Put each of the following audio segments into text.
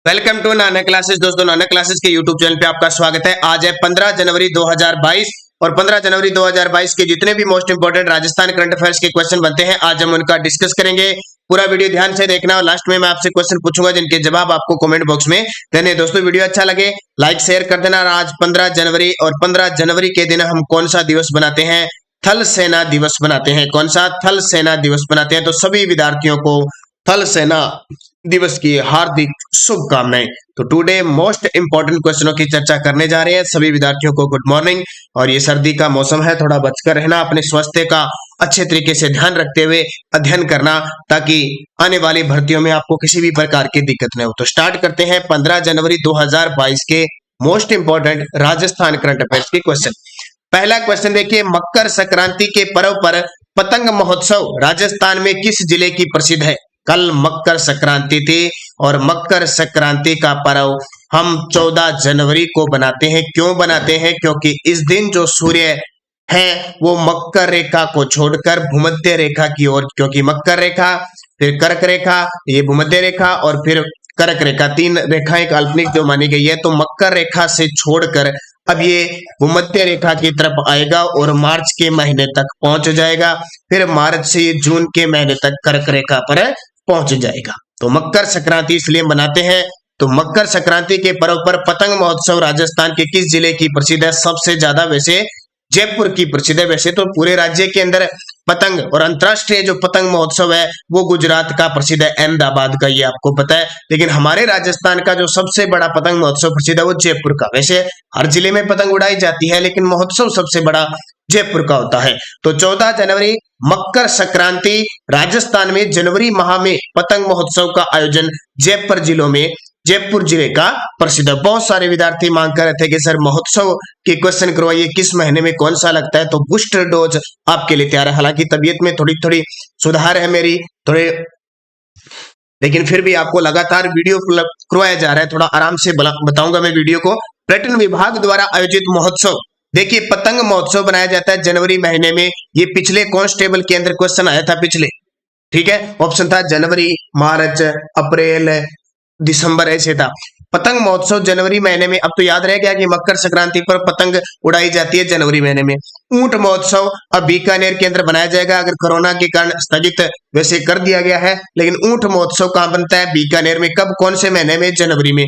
Welcome to Nana classes. दोस्तों, नाना classes के YouTube channel पे आपका स्वागत है। आज है 15 जनवरी 2022 और 15 जनवरी 2022 के जितने भी most important Rajasthan current affairs के क्वेश्चन बनते हैं, आज हम उनका डिस्कस करेंगे। पूरा वीडियो ध्यान से देखना और लास्ट में मैं आपसे क्वेश्चन पूछूंगा जिनके जवाब आपको कमेंट बॉक्स में देने। दोस्तों, वीडियो अच्छा लगे लाइक शेयर कर देना। और आज 15 जनवरी और 15 जनवरी के दिन हम कौन सा दिवस बनाते हैं? थल सेना दिवस बनाते हैं। कौन सा? थल सेना दिवस बनाते हैं। तो सभी विद्यार्थियों को थल सेना दिवस की हार्दिक शुभकामनाएं। तो टुडे मोस्ट इंपोर्टेंट क्वेश्चनों की चर्चा करने जा रहे हैं। सभी विद्यार्थियों को गुड मॉर्निंग। और ये सर्दी का मौसम है, थोड़ा बचकर रहना, अपने स्वास्थ्य का अच्छे तरीके से ध्यान रखते हुए अध्ययन करना, ताकि आने वाली भर्तियों में आपको किसी भी प्रकार की दिक्कत न हो। तो स्टार्ट करते हैं 15 जनवरी 2022 के most important Rajasthan current affairs के क्वेश्चन। पहला क्वेश्चन देखिए, मकर संक्रांति के पर्व पर पतंग महोत्सव राजस्थान में किस जिले की प्रसिद्ध है? कल मकर संक्रांति थी और मकर संक्रांति का पर्व हम 14 जनवरी को बनाते हैं। क्यों बनाते हैं? क्योंकि इस दिन जो सूर्य है वो मकर रेखा को छोड़कर भूमध्य रेखा की ओर, क्योंकि मकर रेखा, फिर कर्क रेखा, ये भूमध्य रेखा और फिर कर्क रेखा, तीन रेखाएं काल्पनिक जो मानी गई है। तो मकर रेखा से छोड़कर अब ये भूमध्य रेखा की तरफ आएगा और मार्च के महीने तक पहुंच जाएगा। फिर मार्च से जून के महीने तक कर्क रेखा पर पहुंच जाएगा। तो मकर संक्रांति इसलिए मनाते हैं। तो मकर संक्रांति के पर्व पर पतंग महोत्सव राजस्थान के किस जिले की प्रसिद्ध है? सबसे ज्यादा वैसे जयपुर की प्रसिद्ध है। वैसे तो पूरे राज्य के अंदर पतंग और अंतरराष्ट्रीय जो पतंग महोत्सव है वो गुजरात का प्रसिद्ध है, अहमदाबाद का, ये आपको पता है। लेकिन हमारे राजस्थान का जो सबसे बड़ा पतंग महोत्सव प्रसिद्ध है वो जयपुर का। वैसे हर जिले में पतंग उड़ाई जाती है, लेकिन महोत्सव सबसे बड़ा जयपुर का होता है। तो 14 जनवरी मकर संक्रांति, राजस्थान में जनवरी माह में पतंग महोत्सव का आयोजन जयपुर जिलों में, जयपुर जिले का प्रसिद्ध। बहुत सारे विद्यार्थी मांग कर रहे थे कि सर महोत्सव के क्वेश्चन करवाइए, किस महीने में कौन सा लगता है। तो बूस्टर डोज आपके लिए तैयार है। हालांकि तबीयत में थोड़ी थोड़ी सुधार है मेरी, थोड़े, लेकिन फिर भी आपको लगातार वीडियो करवाया जा रहा है। थोड़ा आराम से बताऊंगा मैं वीडियो को। पर्यटन विभाग द्वारा आयोजित महोत्सव, देखिए पतंग महोत्सव बनाया जाता है जनवरी महीने में। ये पिछले कांस्टेबल के अंदर क्वेश्चन आया था पिछले, ठीक है। ऑप्शन था जनवरी, मार्च, अप्रैल, दिसंबर, ऐसे था। पतंग महोत्सव जनवरी महीने में। अब तो याद रह गया कि मकर संक्रांति पर पतंग उड़ाई जाती है जनवरी महीने में। ऊंट महोत्सव अब बीकानेर के अंदर बनाया जाएगा। अगर कोरोना के कारण स्थगित वैसे कर दिया गया है, लेकिन ऊंट महोत्सव कहां बनता है? बीकानेर में। कब? कौन से महीने में? जनवरी में।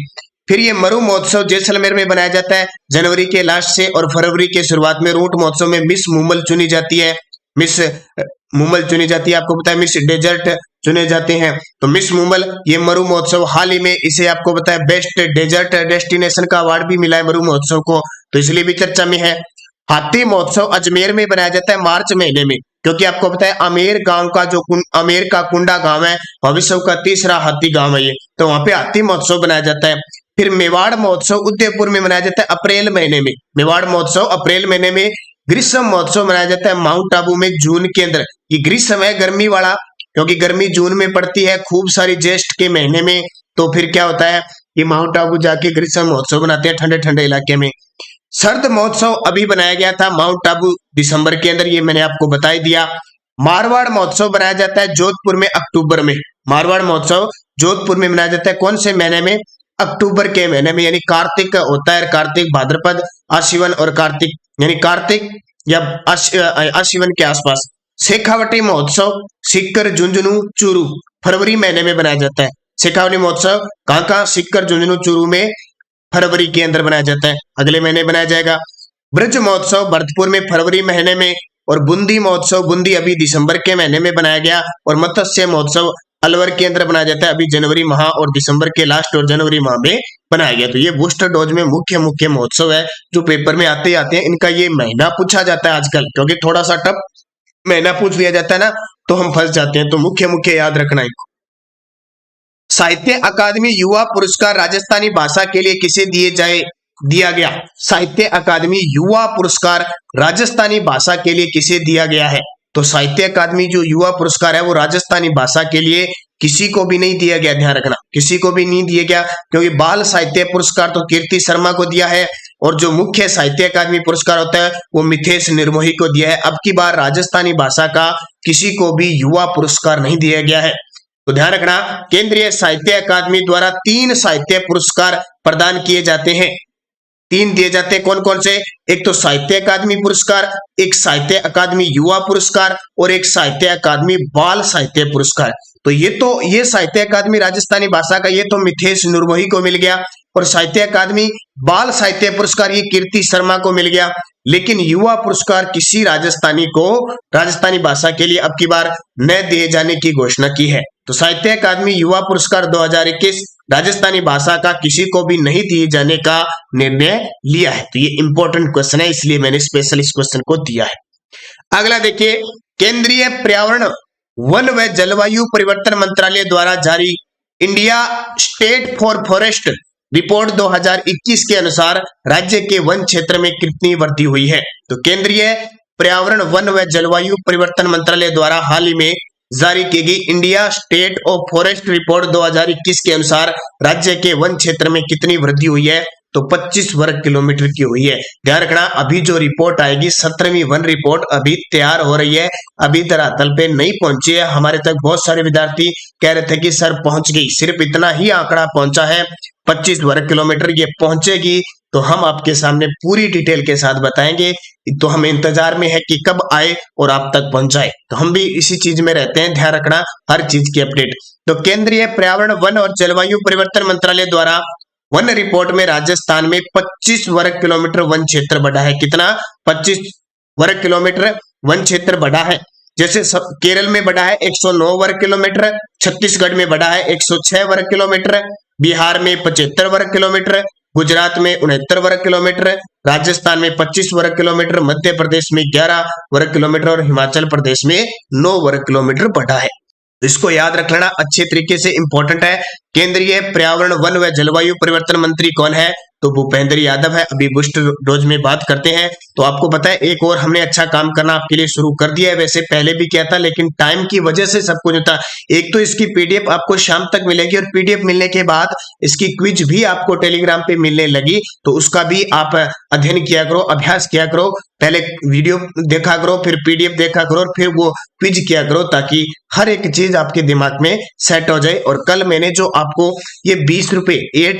फिर ये मरु महोत्सव जैसलमेर में बनाया जाता है जनवरी के लास्ट से और फरवरी के शुरुआत में। ऊंट महोत्सव में मिस मुमल चुनी जाती है, मिस मुमल चुनी जाती है, आपको पता है। मिस डेजर्ट चुने जाते हैं। तो मिस मुमल, ये मरु महोत्सव हाल ही में, इसे आपको पता है बेस्ट डेजर्ट डेस्टिनेशन का अवार्ड भी मिला है मरु महोत्सव को, तो इसलिए भी चर्चा में है। हाथी महोत्सव अजमेर में बनाया जाता है मार्च महीने में, क्योंकि आपको पता है आमेर गांव का जो आमेर का कुंडा गांव है विश्व का तीसरा हाथी गांव है ये, तो वहां पे हाथी महोत्सव बनाया जाता है। फिर मेवाड़ महोत्सव उदयपुर में मनाया जाता है अप्रैल महीने में। मेवाड़ महोत्सव अप्रैल महीने में। ग्रीष्म महोत्सव मनाया जाता है माउंट आबू में जून के अंदर। ये ग्रीष्म है गर्मी वाला, क्योंकि गर्मी जून में पड़ती है खूब सारी, ज्येष्ठ के महीने में। तो फिर क्या होता है, ये माउंट आबू जाके ग्रीष्म महोत्सव बनाते हैं ठंडे ठंडे इलाके में। शरद महोत्सव अभी बनाया गया था माउंट आबू दिसंबर के अंदर, ये मैंने आपको बता ही दिया। मारवाड़ महोत्सव बनाया जाता है जोधपुर में अक्टूबर में। मारवाड़ महोत्सव जोधपुर में मनाया जाता है कौन से महीने में? अक्टूबर के महीने में, यानी कार्तिक होता है, कार्तिक, भाद्रपद, आश्विन और कार्तिक, यानी कार्तिक या आश्विन के आसपास। शेखावटी महोत्सव सीकर, झुंझुनू, चूरू फरवरी महीने में बनाया जाता है। शेखावटी महोत्सव कहाँ? सीकर, झुंझुनू, चूरू में फरवरी के अंदर बनाया जाता है, अगले महीने बनाया जाएगा। ब्रज महोत्सव भरतपुर में फरवरी महीने में। और बूंदी महोत्सव, बूंदी अभी दिसंबर के महीने में बनाया गया। और मत्स्य महोत्सव अलवर के अंदर बनाया जाता है अभी जनवरी माह और दिसंबर के लास्ट और जनवरी माह में बनाया गया। तो ये बूस्टर डोज में मुख्य मुख्य महोत्सव है जो पेपर में आते हैं। इनका ये महीना पूछा जाता है आजकल, क्योंकि थोड़ा सा टफ महीना पूछ लिया जाता है ना, तो हम फंस जाते हैं। तो मुख्य मुख्य याद रखना है। साहित्य अकादमी युवा पुरस्कार राजस्थानी भाषा के लिए किसे दिया गया? साहित्य अकादमी युवा पुरस्कार राजस्थानी भाषा के लिए किसे दिया गया है? तो साहित्य अकादमी जो युवा पुरस्कार है वो राजस्थानी भाषा के लिए किसी को भी नहीं दिया गया, ध्यान रखना, किसी को भी नहीं दिया गया। क्योंकि बाल साहित्य पुरस्कार तो कीर्ति शर्मा को दिया है और जो मुख्य साहित्य अकादमी पुरस्कार होता है वो मिथेश निर्मोही को दिया है। अब की बार राजस्थानी भाषा का किसी को भी युवा पुरस्कार नहीं दिया गया है। तो ध्यान रखना, केंद्रीय साहित्य अकादमी द्वारा 3 साहित्य पुरस्कार प्रदान किए जाते हैं। 3 दिए जाते हैं, कौन कौन से? एक तो साहित्य अकादमी पुरस्कार, एक साहित्य अकादमी युवा पुरस्कार और एक साहित्य अकादमी बाल साहित्य पुरस्कार। तो ये साहित्य अकादमी राजस्थानी भाषा का ये तो मिथेश नुरमोही को मिल गया, और साहित्य अकादमी बाल साहित्य पुरस्कार ये कीर्ति शर्मा को मिल गया। लेकिन युवा पुरस्कार किसी राजस्थानी को राजस्थानी भाषा के लिए अब की बार न दिए जाने की घोषणा की है। तो साहित्य अकादमी युवा पुरस्कार 2021 राजस्थानी भाषा का किसी को भी नहीं दिए जाने का निर्णय लिया है। तो ये इंपॉर्टेंट क्वेश्चन है, इसलिए मैंने स्पेशल इस क्वेश्चन को दिया है। अगला देखिए, केंद्रीय पर्यावरण, वन व जलवायु परिवर्तन मंत्रालय द्वारा जारी India state for forest report 2021 के अनुसार राज्य के वन क्षेत्र में कितनी वृद्धि हुई है? तो केंद्रीय पर्यावरण, वन व जलवायु परिवर्तन मंत्रालय द्वारा हाल ही में जारी की गई India state of forest report 2021 के अनुसार राज्य के वन क्षेत्र में कितनी वृद्धि हुई है? तो 25 वर्ग किलोमीटर की हुई है। ध्यान रखना, अभी जो रिपोर्ट आएगी 17वीं वन रिपोर्ट अभी तैयार हो रही है, अभी धरातल पे नहीं पहुंची है। हमारे तक बहुत सारे विद्यार्थी कह रहे थे कि सर पहुंच गई, सिर्फ इतना ही आंकड़ा पहुंचा है 25 वर्ग किलोमीटर। ये पहुंचेगी तो हम आपके सामने पूरी डिटेल के साथ बताएंगे। तो हम इंतजार में है कि कब आए और आप तक पहुंचाए। तो हम भी इसी चीज में रहते हैं, ध्यान रखना हर चीज की अपडेट। तो केंद्रीय पर्यावरण, वन और जलवायु परिवर्तन मंत्रालय द्वारा वन रिपोर्ट में राजस्थान में 25 वर्ग किलोमीटर वन क्षेत्र बढ़ा है। कितना? 25 वर्ग किलोमीटर वन क्षेत्र बढ़ा है। जैसे केरल में बढ़ा है 109 वर्ग किलोमीटर, छत्तीसगढ़ में बढ़ा है 106 वर्ग किलोमीटर, बिहार में 75 वर्ग किलोमीटर, गुजरात में 69 वर्ग किलोमीटर, राजस्थान में 25 वर्ग किलोमीटर, मध्य प्रदेश में 11 वर्ग किलोमीटर और हिमाचल प्रदेश में 9 वर्ग किलोमीटर बढ़ा है। इसको याद रख लेना, अच्छे तरीके से इंपॉर्टेंट है। केंद्रीय पर्यावरण, वन व जलवायु परिवर्तन मंत्री कौन है? तो भूपेंद्र यादव है। अभी बूस्टर डोज में बात करते हैं। तो आपको पता है एक और हमने अच्छा काम करना आपके लिए शुरू कर दिया है, वैसे पहले भी किया था लेकिन टाइम की वजह से सब कुछ होता। एक तो इसकी पीडीएफ आपको शाम तक मिलेगी और पीडीएफ मिलने के बाद इसकी क्विज भी आपको टेलीग्राम पे मिलने लगी, तो उसका भी आप अध्ययन किया करो, अभ्यास किया करो। पहले वीडियो देखा करो, फिर पीडीएफ देखा करो और फिर वो क्विज किया करो, ताकि हर एक चीज आपके दिमाग में सेट हो जाए। और कल मैंने जो आपको ये 20 रुपए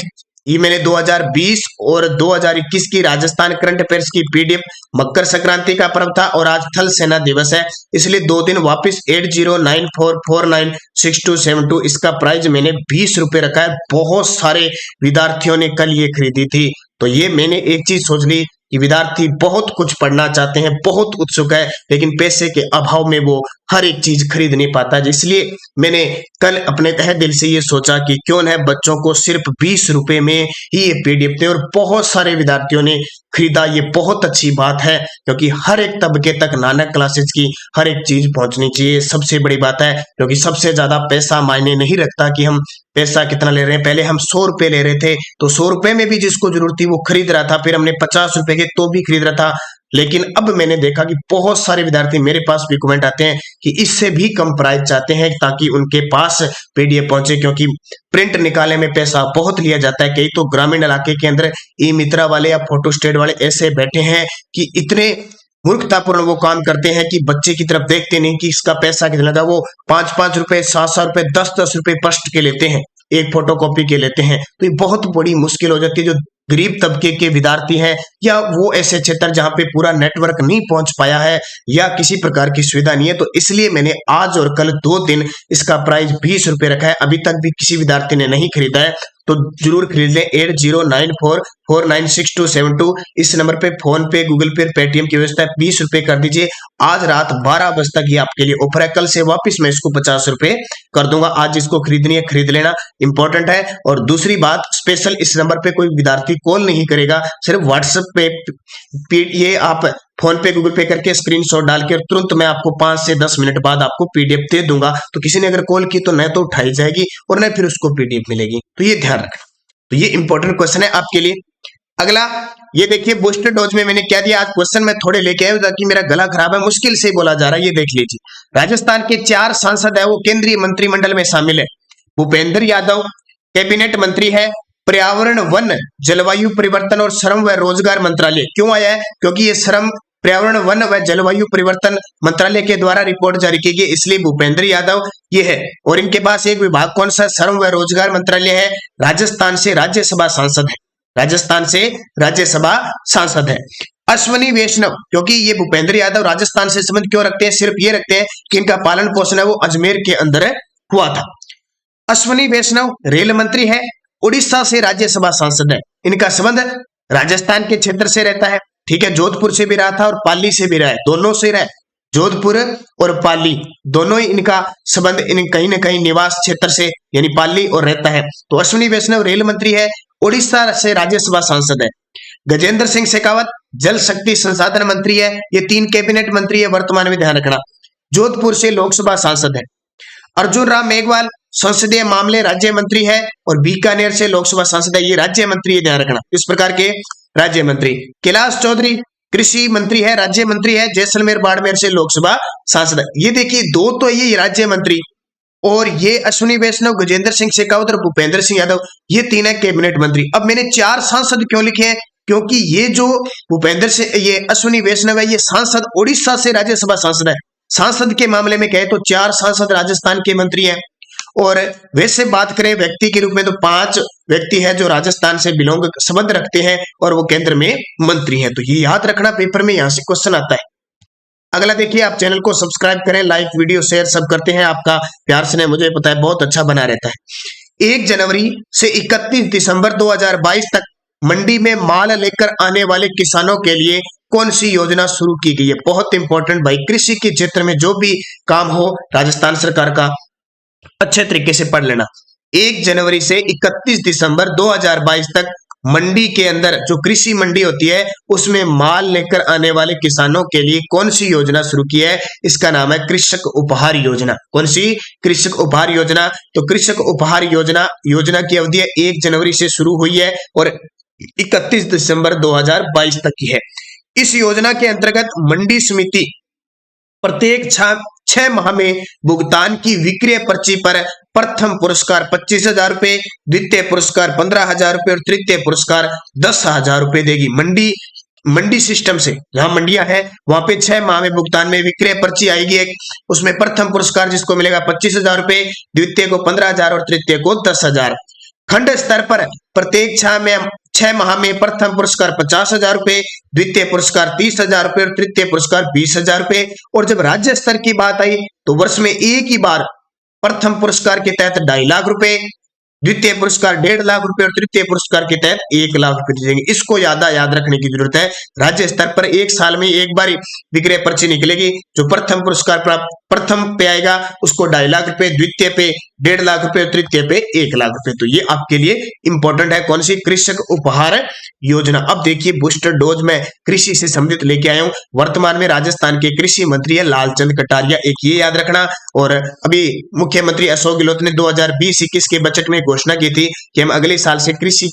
ये मैंने 2020 और 2021 की राजस्थान करंट अफेयर्स की पीडीएफ, मकर संक्रांति का पर्व था और आज थल सेना दिवस है, इसलिए 2 दिन वापस 8094496272 इसका प्राइस मैंने 20 रुपए रखा है। बहुत सारे विद्यार्थियों ने कल ये खरीदी थी। तो ये मैंने एक चीज सोच ली कि विद्यार्थी बहुत कुछ पढ़ना चाहते हैं, बहुत उत्सुक है, लेकिन पैसे के अभाव में वो हर एक चीज खरीद नहीं पाता। इसलिए मैंने कल अपने तहे दिल से ये सोचा कि क्यों न बच्चों को सिर्फ 20 रुपए में ही ये पीडीएफ थे, और बहुत सारे विद्यार्थियों ने खरीदा। ये बहुत अच्छी बात है, क्योंकि हर एक तबके तक नानक क्लासेस की हर एक चीज पहुंचनी चाहिए। सबसे बड़ी बात है, क्योंकि सबसे ज्यादा पैसा मायने नहीं रखता कि हम पैसा कितना ले रहे हैं। पहले हम 100 रुपए ले रहे थे, तो 100 रुपए में भी जिसको जरूरत थी वो खरीद रहा था, फिर हमने 50 रुपए के तो भी खरीद रहा था। लेकिन अब मैंने देखा कि बहुत सारे विद्यार्थी मेरे पास भी कमेंट आते हैं कि इससे भी कम प्राइस चाहते हैं, ताकि उनके पास पीडीएफ पहुंचे, क्योंकि प्रिंट निकालने में पैसा बहुत लिया जाता है। कई तो ग्रामीण इलाके के अंदर ई मित्रा वाले या फोटो स्टेट वाले ऐसे बैठे हैं कि इतने मूर्खतापूर्ण वो काम करते हैं कि बच्चे की तरफ देखते नहीं कि इसका पैसा कितना था। वो 5-5 रुपए, 7-7 रुपए, 10-10 रुपए फर्स्ट के लेते हैं, एक फोटोकॉपी के लेते हैं। तो ये बहुत बड़ी मुश्किल हो जाती है। जो गरीब तबके के विद्यार्थी हैं, या वो ऐसे क्षेत्र जहां पे पूरा नेटवर्क नहीं पहुंच पाया है या किसी प्रकार की सुविधा नहीं है, तो इसलिए मैंने आज और कल 2 दिन इसका प्राइस 20 रुपए रखा है। अभी तक भी किसी विद्यार्थी ने नहीं खरीदा है तो जरूर खरीद लें। 8094496272 इस नंबर पे फोन पे, गूगल पे, पेटीएम की व्यवस्था है। 20 रुपए कर दीजिए। आज रात 12 बजे तक ये आपके लिए ऑफर है। कल से वापस मैं इसको 50 रुपए कर दूंगा। आज इसको खरीदनी है, खरीद लेना, इंपॉर्टेंट है। और दूसरी बात, स्पेशल इस नंबर पे कोई विद्यार्थी कॉल नहीं करेगा, सिर्फ व्हाट्सएप पे ये आप फोन पे, गूगल पे करके स्क्रीनशॉट डाल के तुरंत मैं आपको 5 से 10 मिनट बाद आपको पीडीएफ दे दूंगा। तो किसी ने अगर कॉल की तो न तो उठाई जाएगी और न फिर उसको पीडीएफ मिलेगी। तो ये ध्यान रखना। तो ये इंपॉर्टेंट क्वेश्चन है आपके लिए। अगला ये देखिए, बूस्टर डोज में मैंने क्या दिया। आज क्वेश्चन मैं थोड़े लेके आया ताकि मेरा गला खराब है, मुश्किल से बोला जा रहा है। ये देख लीजिए, राजस्थान के 4 सांसद है वो केंद्रीय मंत्रिमंडल में शामिल है। भूपेंद्र यादव कैबिनेट मंत्री है। पर्यावरण, वन, जलवायु परिवर्तन और श्रम व रोजगार मंत्रालय क्यों आया है? क्योंकि ये श्रम पर्यावरण, वन व जलवायु परिवर्तन मंत्रालय के द्वारा रिपोर्ट जारी की गई, इसलिए भूपेंद्र यादव ये है। और इनके पास एक विभाग कौन सा, श्रम व रोजगार मंत्रालय है। राजस्थान से राज्यसभा सांसद है, राजस्थान से राज्यसभा सांसद है। अश्विनी वैष्णव, क्योंकि ये भूपेंद्र यादव राजस्थान से संबंध क्यों रखते हैं, सिर्फ ये रखते हैं कि इनका पालन पोषण है वो अजमेर के अंदर हुआ था। अश्विनी वैष्णव रेल मंत्री है, उड़ीसा से राज्यसभा सांसद है। इनका संबंध राजस्थान के क्षेत्र से रहता है, ठीक है, जोधपुर से भी रहा था और पाली से भी रहा है, दोनों से रहा है, जोधपुर और पाली दोनों ही इनका संबंध इन कहीं ना कहीं निवास क्षेत्र से यानी पाली और रहता है। तो अश्विनी वैष्णव रेल मंत्री है, उड़ीसा से राज्यसभा सांसद है। गजेंद्र सिंह शेखावत जल शक्ति संसाधन मंत्री है, ये 3 कैबिनेट मंत्री है वर्तमान में, ध्यान रखना, जोधपुर से लोकसभा सांसद है। अर्जुन राम मेघवाल संसदीय मामले राज्य मंत्री है और बीकानेर से लोकसभा सांसद है, ये राज्य मंत्री है, ध्यान रखना, इस प्रकार के राज्य मंत्री। कैलाश चौधरी कृषि मंत्री है, राज्य मंत्री है, जैसलमेर बाड़मेर से लोकसभा सांसद है। ये देखिए 2 तो ये राज्य मंत्री और ये अश्विनी वैष्णव, गजेंद्र सिंह शेखावत और भूपेंद्र सिंह यादव, ये 3 है कैबिनेट मंत्री। अब मैंने 4 सांसद क्यों लिखे हैं, क्योंकि ये जो भूपेंद्र सिंह, ये अश्विनी वैष्णव है, ये सांसद उड़ीसा से राज्यसभा सांसद है। सांसद के मामले में कहे तो 4 सांसद राजस्थान के मंत्री हैं और वैसे बात करें व्यक्ति के रूप में तो 5 व्यक्ति हैं जो राजस्थान से बिलोंग संबंध रखते हैं और वो केंद्र में मंत्री हैं। तो ये याद रखना, पेपर में यहां से क्वेश्चन आता है। अगला देखिए, आप चैनल को सब्सक्राइब करें, लाइक वीडियो शेयर सब करते हैं, आपका प्यार से मुझे पता है बहुत अच्छा बना रहता है। 1 जनवरी से 31 दिसंबर 2022 तक मंडी में माल लेकर आने वाले किसानों के लिए कौन सी योजना शुरू की गई है। बहुत इंपॉर्टेंट भाई, कृषि के क्षेत्र में जो भी काम हो राजस्थान सरकार का, अच्छे तरीके से पढ़ लेना। 1 जनवरी से 31 दिसंबर 2022 तक मंडी के अंदर जो कृषि मंडी होती है उसमें माल लेकर आने वाले किसानों के लिए कौन सी योजना शुरू की है, इसका नाम है कृषक उपहार योजना। कौन सी? कृषक उपहार योजना। तो कृषक उपहार योजना की अवधि 1 जनवरी से शुरू हुई है और 31 दिसंबर 2022 तक की है। इस योजना के अंतर्गत मंडी समिति प्रत्येक 6 माह में भुगतान की विक्रय पर्ची पर प्रथम पुरस्कार 25,000 रुपए, द्वितीय पुरस्कार 15,000 रुपए और तृतीय पुरस्कार 10,000 रुपए देगी। मंडी सिस्टम से जहां मंडियां हैं वहां पे 6 माह में भुगतान में विक्रय पर्ची आएगी एक, उसमें प्रथम पुरस्कार जिसको मिलेगा 25,000 रुपए, द्वितीय को 15,000 और तृतीय को 10,000। खंड स्तर पर प्रत्येक 6 माह में प्रथम पुरस्कार 50,000 रुपए, द्वितीय पुरस्कार 30,000 रुपए और तृतीय पुरस्कार 20,000 रुपए। और जब राज्य स्तर की बात आई तो वर्ष में एक ही बार प्रथम पुरस्कार के तहत 2.5 लाख रुपए, द्वितीय पुरस्कार 1.5 लाख रुपए और तृतीय पुरस्कार के तहत 1 लाख रुपए दिए जाएंगे। इसको याद रखने की जरूरत है। राज्य स्तर पर एक साल में एक बार विक्रय पर्ची निकलेगी, जो प्रथम पुरस्कार प्राप्त प्रथम पे आएगा उसको 2.5 लाख रुपए, द्वितीय पे 1.5 लाख रुपए और तृतीय पे 1 लाख रुपए। तो ये आपके लिए इंपॉर्टेंट है। कौन सी? कृषक उपहार योजना। अब देखिए बूस्टर डोज में कृषि से संबंधित लेके आया हूं। वर्तमान में राजस्थान के कृषि मंत्री है लालचंद कटारिया, एक ये याद रखना। और अभी मुख्यमंत्री अशोक गहलोत ने 2020-21 के बजट में घोषणा की थी कि हम अगले साल से कृषि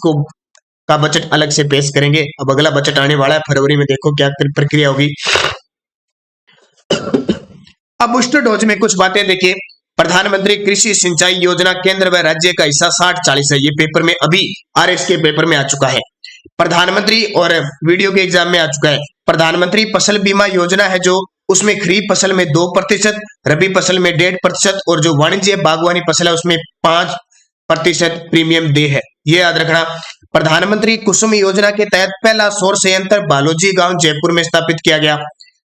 का बजट अलग से पेश करेंगे। अब अगला बजट आने वाला है फरवरी में, देखो क्या प्रक्रिया होगी। अब बूस्टर डोज में कुछ बातें देखिए। प्रधानमंत्री कृषि सिंचाई योजना केंद्र व राज्य का हिस्सा 60-40 है। ये पेपर में अभी आरएस के पेपर में आ चुका है। प्रधानमंत्री और वीडियो के एग्जाम में आ चुका है। प्रधानमंत्री फसल बीमा योजना है जो उसमें खरीफ फसल में 2%, रबी फसल में 1.5% और जो वाणिज्य बागवानी फसल है उसमें 5% प्रीमियम दे है। ये याद रखना। प्रधानमंत्री कुसुम योजना के तहत पहला सौर संयंत्र बालोजी गांव जयपुर में स्थापित किया गया।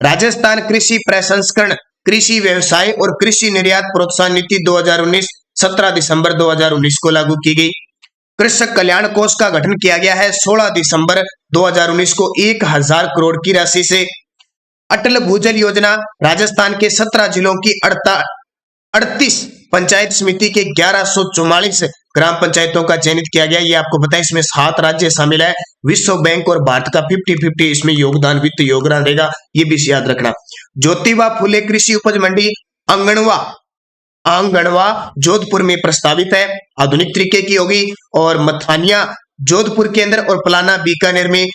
राजस्थान कृषि प्रसंस्करण, कृषि व्यवसाय और कृषि निर्यात प्रोत्साहन नीति 2019 17 दिसंबर 2019 को लागू की गई। कृषक कल्याण कोष का गठन किया गया है 16 दिसंबर 2019 को 1000 करोड़ की राशि से। अटल भूजल योजना, राजस्थान के 17 जिलों की 38 पंचायत समिति के 1144 ग्राम पंचायतों का चयनित किया गया। ये आपको पता है, इसमें 7 राज्य शामिल है। विश्व बैंक और भारत का 50-50 इसमें योगदान, वित्त योगदान रहेगा, ये भी याद रखना। ज्योतिबा फुले कृषि उपज मंडी आंगणवा जोधपुर में प्रस्तावित है, आधुनिक तरीके की होगी। और मथानिया जोधपुर के अंदर और पलाना बीकानेर में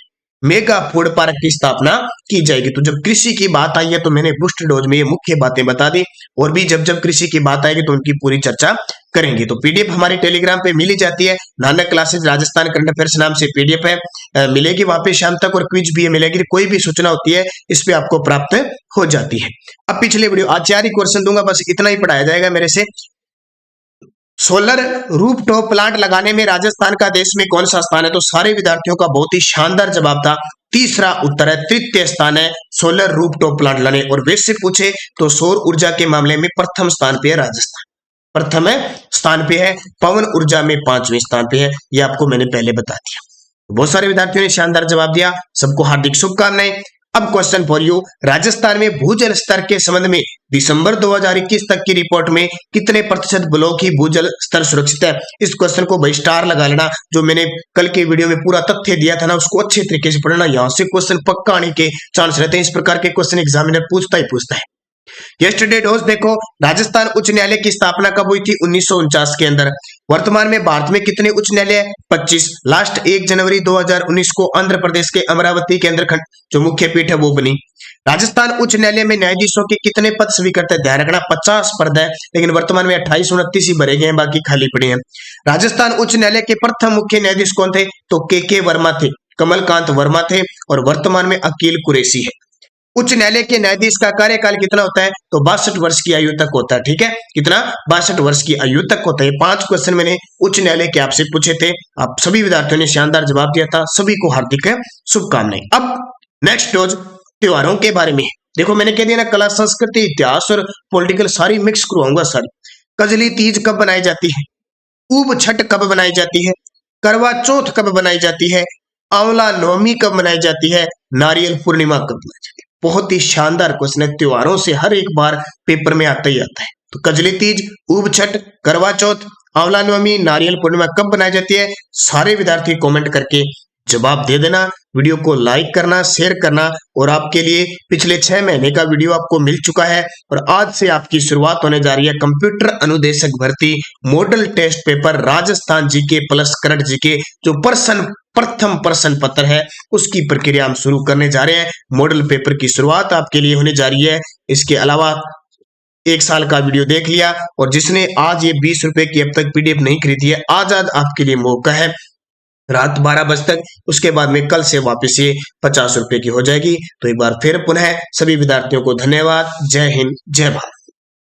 मेगा फूड पार्क की स्थापना की जाएगी। तो जब कृषि की बात आई है तो मैंने बूस्ट डोज में ये मुख्य बातें बता दी, और भी जब जब कृषि की बात आएगी तो उनकी पूरी चर्चा करेंगे। तो पीडीएफ हमारे टेलीग्राम पे मिली जाती है, Nanak classes Rajasthan current affairs नाम से पीडीएफ है, मिलेगी वहां पे शाम तक, और क्विज भी मिलेगी। कोई भी सूचना होती है इस पे आपको प्राप्त हो जाती है। अब पिछले वीडियो आज 4 ही क्वेश्चन दूंगा, बस इतना ही पढ़ाया जाएगा मेरे से। सोलर रूफटॉप प्लांट लगाने में राजस्थान का देश में कौन सा स्थान है? तो सारे विद्यार्थियों का बहुत ही शानदार जवाब था, तीसरा उत्तर है, तृतीय स्थान है सोलर रूफटॉप प्लांट लगाने। और वैसे पूछे तो सौर ऊर्जा के मामले में प्रथम स्थान पे है राजस्थान, प्रथम स्थान पे है। पवन ऊर्जा में 5वें स्थान पे है, ये आपको मैंने पहले बता दिया। बहुत सारे विद्यार्थियों ने शानदार जवाब दिया, सबको हार्दिक शुभकामनाएं। अब क्वेश्चन फॉर यू, राजस्थान में भूजल स्तर के संबंध में दिसंबर 2021 तक की रिपोर्ट में कितने प्रतिशत ब्लॉक ही भूजल स्तर सुरक्षित है? इस क्वेश्चन को भाई स्टार लगा लेना, जो मैंने कल के वीडियो में पूरा तथ्य दिया था ना, उसको अच्छे तरीके से पढ़ना, यहां से क्वेश्चन पक्का आने के चांस रहते हैं। इस प्रकार के क्वेश्चन एग्जामिनर पूछता ही पूछता है। यस्टरडे डोज देखो, राजस्थान उच्च न्यायालय की स्थापना कब हुई थी? 1949 के अंदर। वर्तमान में भारत में कितने उच्च न्यायालय? 25। लास्ट 1 जनवरी 2019 को आंध्र प्रदेश के अमरावती केंद्र खंड जो मुख्य पीठ है वो बनी। राजस्थान उच्च न्यायालय में न्यायाधीशों के कितने पद स्वीकृत है? ध्यान रखना 50 पद है, लेकिन वर्तमान में 28-29 ही भरे गए हैं, बाकी खाली पड़े हैं। राजस्थान उच्च न्यायालय के प्रथम मुख्य न्यायाधीश कौन थे? तो के वर्मा थे, कमलकांत वर्मा थे, और वर्तमान में अकील कुरैशी है। उच्च न्यायालय के न्यायाधीश का कार्यकाल कितना होता है? तो 62 वर्ष की आयु तक होता है। ठीक है, कितना? 62 वर्ष की आयु तक होता है। 5 क्वेश्चन मैंने उच्च न्यायालय के आपसे पूछे थे, आप सभी विद्यार्थियों ने शानदार जवाब दिया था, सभी को हार्दिक शुभकामनाएं। अब नेक्स्ट डोज त्योहारों के बारे में देखो, मैंने कह दिया ना, कला संस्कृति इतिहास और पॉलिटिकल सारी मिक्स करवाऊंगा सारी। कजली तीज कब बनाई जाती है? ऊब छठ कब बनाई जाती है? करवा चौथ कब बनाई जाती है? आंवला नवमी कब मनाई जाती है? नारियल पूर्णिमा कब मनाई जाती है? बहुत ही शानदार क्वेश्चन है, त्योहारों से हर एक बार पेपर में आता ही आता है। तो कजली तीज, ऊब छठ, करवा चौथ, आंवला नवमी, नारियल पूर्णिमा कब बनाई जाती है? सारे विद्यार्थी कमेंट करके जवाब दे देना। वीडियो को लाइक करना, शेयर करना, और आपके लिए पिछले 6 महीने का वीडियो आपको मिल चुका है, और आज से आपकी शुरुआत होने जा रही है कंप्यूटर अनुदेशक भर्ती model test paper Rajasthan GK plus current GK, जो प्रथम प्रश्न पत्र है उसकी प्रक्रिया हम शुरू करने जा रहे हैं। मॉडल पेपर की शुरुआत आपके लिए होने जा रही है। इसके अलावा 1 साल का वीडियो देख लिया, और जिसने आज ये 20 रुपए की अब तक पीडीएफ नहीं खरीदी है, आज आपके लिए मौका है, रात 12 बजे तक। उसके बाद में कल से वापस ये 50 रुपए की हो जाएगी। तो एक बार फिर पुनः सभी विद्यार्थियों को धन्यवाद। जय हिंद, जय भारत।